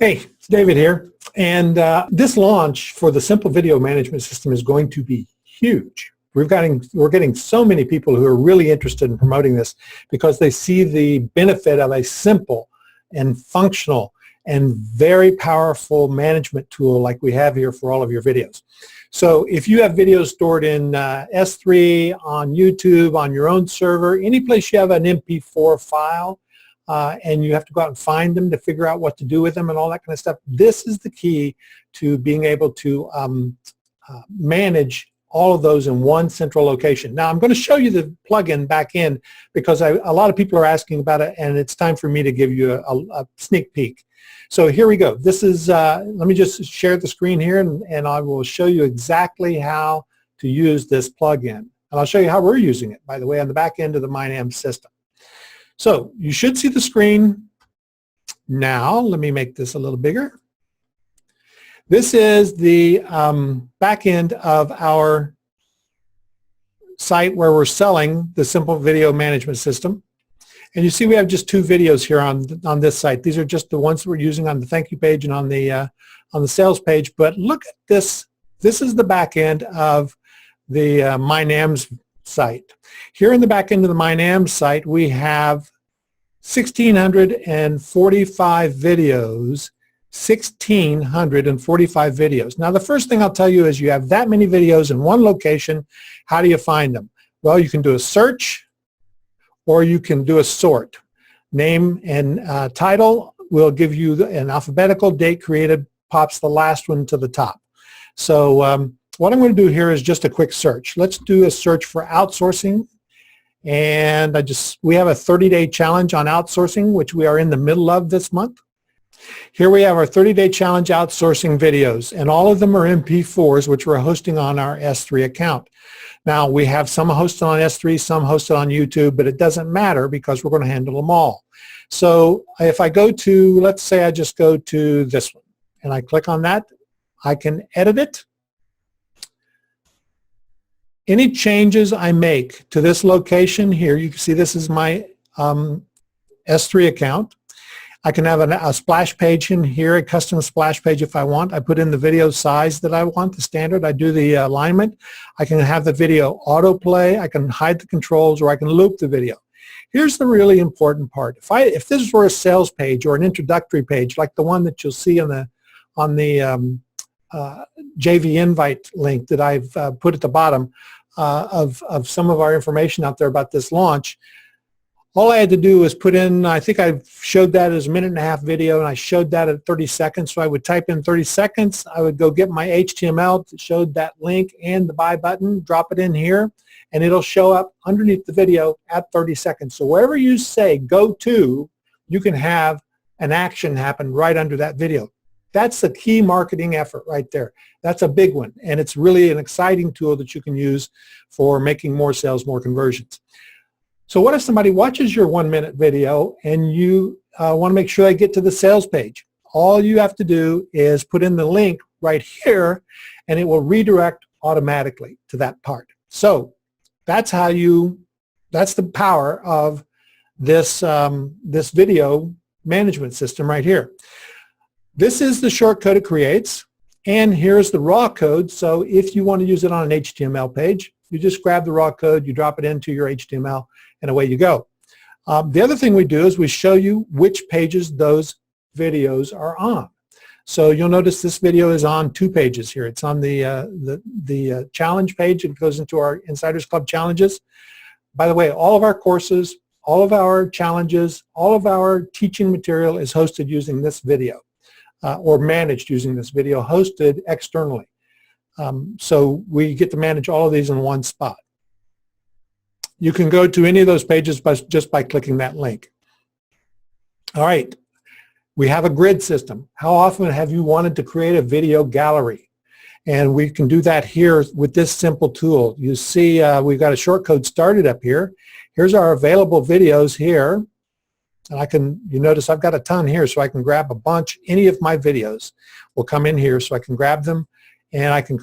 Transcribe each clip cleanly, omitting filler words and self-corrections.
Hey, it's David here, and this launch for the Simple Video Management System is going to be huge. We're getting so many people who are really interested in promoting this because they see the benefit of a simple and functional and very powerful management tool like we have here for all of your videos. So if you have videos stored in S3, on YouTube, on your own server, any place you have an MP4 file, and you have to go out and find them to figure out what to do with them and all that kind of stuff. This is the key to being able to manage all of those in one central location. Now I'm going to show you the plugin back in because a lot of people are asking about it, and it's time for me to give you a sneak peek. So here we go. This is, let me just share the screen here, and I will show you exactly how to use this plugin. And I'll show you how we're using it, by the way, on the back end of the MyNAM system. So you should see the screen now. Let me make this a little bigger. This is the back end of our site where we're selling the Simple Video Management System. And you see we have just two videos here on this site. These are just the ones that we're using on the thank you page and on the sales page. But look at this. This is the back end of the MyNAM's site. Here in the back end of the MyNAM site, we have 1,645 videos. 1,645 videos. Now the first thing I'll tell you is you have that many videos in one location. How do you find them? Well, you can do a search or you can do a sort. Name and title will give you an alphabetical, date created pops the last one to the top. So what I'm going to do here is just a quick search. Let's do a search for outsourcing. And we have a 30-day challenge on outsourcing, which we are in the middle of this month. Here we have our 30-day challenge outsourcing videos, and all of them are MP4s, which we're hosting on our S3 account. Now, we have some hosted on S3, some hosted on YouTube, but it doesn't matter because we're going to handle them all. So if I go to, let's say I just go to this one, and I click on that, I can edit it. Any changes I make to this location here, you can see this is my S3 account. I can have a splash page in here, a custom splash page if I want. I put in the video size that I want, the standard. I do the alignment. I can have the video autoplay. I can hide the controls, or I can loop the video. Here's the really important part. If this were a sales page or an introductory page, like the one that you'll see on the JV invite link that I've put at the bottom of some of our information out there about this launch, all I had to do was put in, I think I showed that as a 1.5-minute video, and I showed that at 30 seconds. So I would type in 30 seconds. I would go get my HTML that showed that link and the buy button, drop it in here, and it'll show up underneath the video at 30 seconds. So wherever you say go to, you can have an action happen right under that video. That's the key marketing effort right there. That's a big one, and it's really an exciting tool that you can use for making more sales, more conversions. So what if somebody watches your 1-minute video and you want to make sure they get to the sales page? All you have to do is put in the link right here, and it will redirect automatically to that part. So that's the power of this, this video management system right here. This is the shortcode it creates, and here's the raw code. So if you want to use it on an HTML page, you just grab the raw code, you drop it into your HTML, and away you go. The other thing we do is we show you which pages those videos are on. So you'll notice this video is on 2 pages here. It's on the challenge page. It goes into our Insiders Club challenges. By the way, all of our courses, all of our challenges, all of our teaching material is hosted using this video, or managed using this video, hosted externally. So we get to manage all of these in one spot. You can go to any of those pages just by clicking that link. All right, we have a grid system. How often have you wanted to create a video gallery? And we can do that here with this simple tool. You see we've got a shortcode started up here. Here's our available videos here. And you notice I've got a ton here, so I can grab a bunch. Any of my videos will come in here, so I can grab them, and I can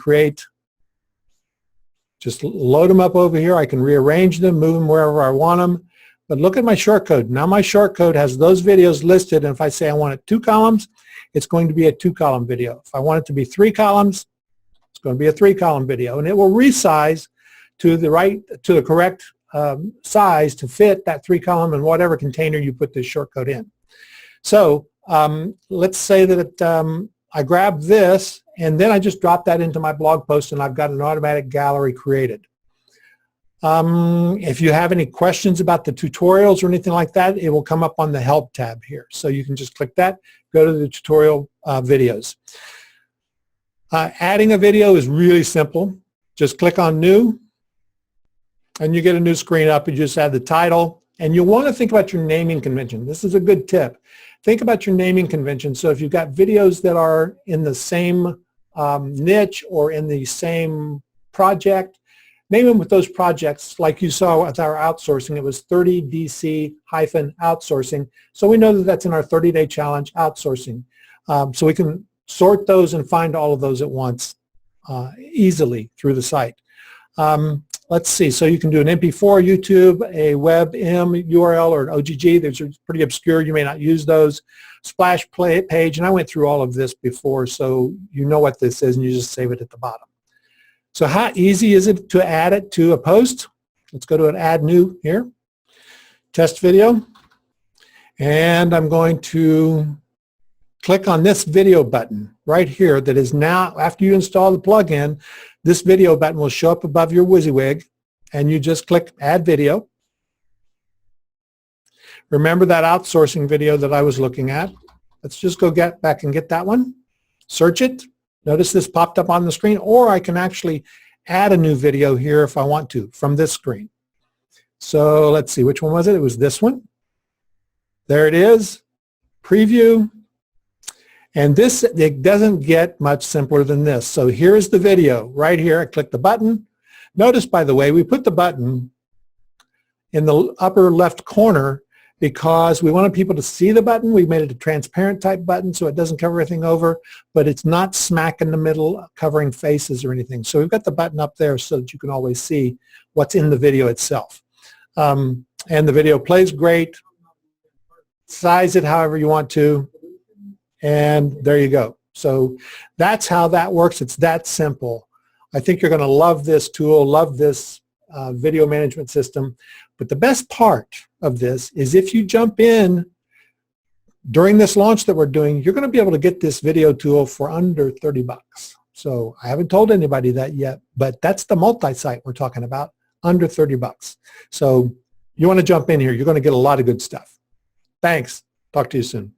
just load them up over here. I can rearrange them, move them wherever I want them. But look at my shortcode. Now my shortcode has those videos listed, and if I say I want it 2 columns, it's going to be a 2-column video. If I want it to be 3 columns, it's going to be a 3-column video, and it will resize to the correct size to fit that 3-column in whatever container you put this shortcode in. So let's say that I grab this, and then I just drop that into my blog post, and I've got an automatic gallery created. If you have any questions about the tutorials or anything like that, it will come up on the Help tab here. So you can just click that, go to the tutorial videos. Adding a video is really simple. Just click on New, and you get a new screen up. You just add the title, and you'll want to think about your naming convention. This is a good tip. Think about your naming convention. So if you've got videos that are in the same niche or in the same project, name them with those projects. Like you saw with our outsourcing, it was 30DC-outsourcing. So we know that that's in our 30-day challenge outsourcing. So we can sort those and find all of those at once easily through the site. Let's see. So you can do an MP4 YouTube, a WebM URL, or an OGG. Those are pretty obscure. You may not use those. Splash page, and I went through all of this before, so you know what this is, and you just save it at the bottom. So how easy is it to add it to a post? Let's go to an Add New here. Test video. And I'm going to click on this video button right here that is now, after you install the plugin, this video button will show up above your WYSIWYG, and you just click Add Video. Remember that outsourcing video that I was looking at? Let's just go back and get that one. Search it. Notice this popped up on the screen, or I can actually add a new video here if I want to from this screen. So let's see, which one was it? It was this one. There it is. Preview. And this, it doesn't get much simpler than this. So here's the video right here. I click the button. Notice, by the way, we put the button in the upper left corner because we wanted people to see the button. We made it a transparent type button so it doesn't cover everything over, but it's not smack in the middle covering faces or anything. So we've got the button up there so that you can always see what's in the video itself. And the video plays great. Size it however you want to. And there you go. So that's how that works. It's that simple. I think you're going to love this tool, love this video management system. But the best part of this is if you jump in during this launch that we're doing, you're going to be able to get this video tool for under 30 bucks. So I haven't told anybody that yet, but that's the multi-site we're talking about, under 30 bucks. So you want to jump in here. You're going to get a lot of good stuff. Thanks. Talk to you soon.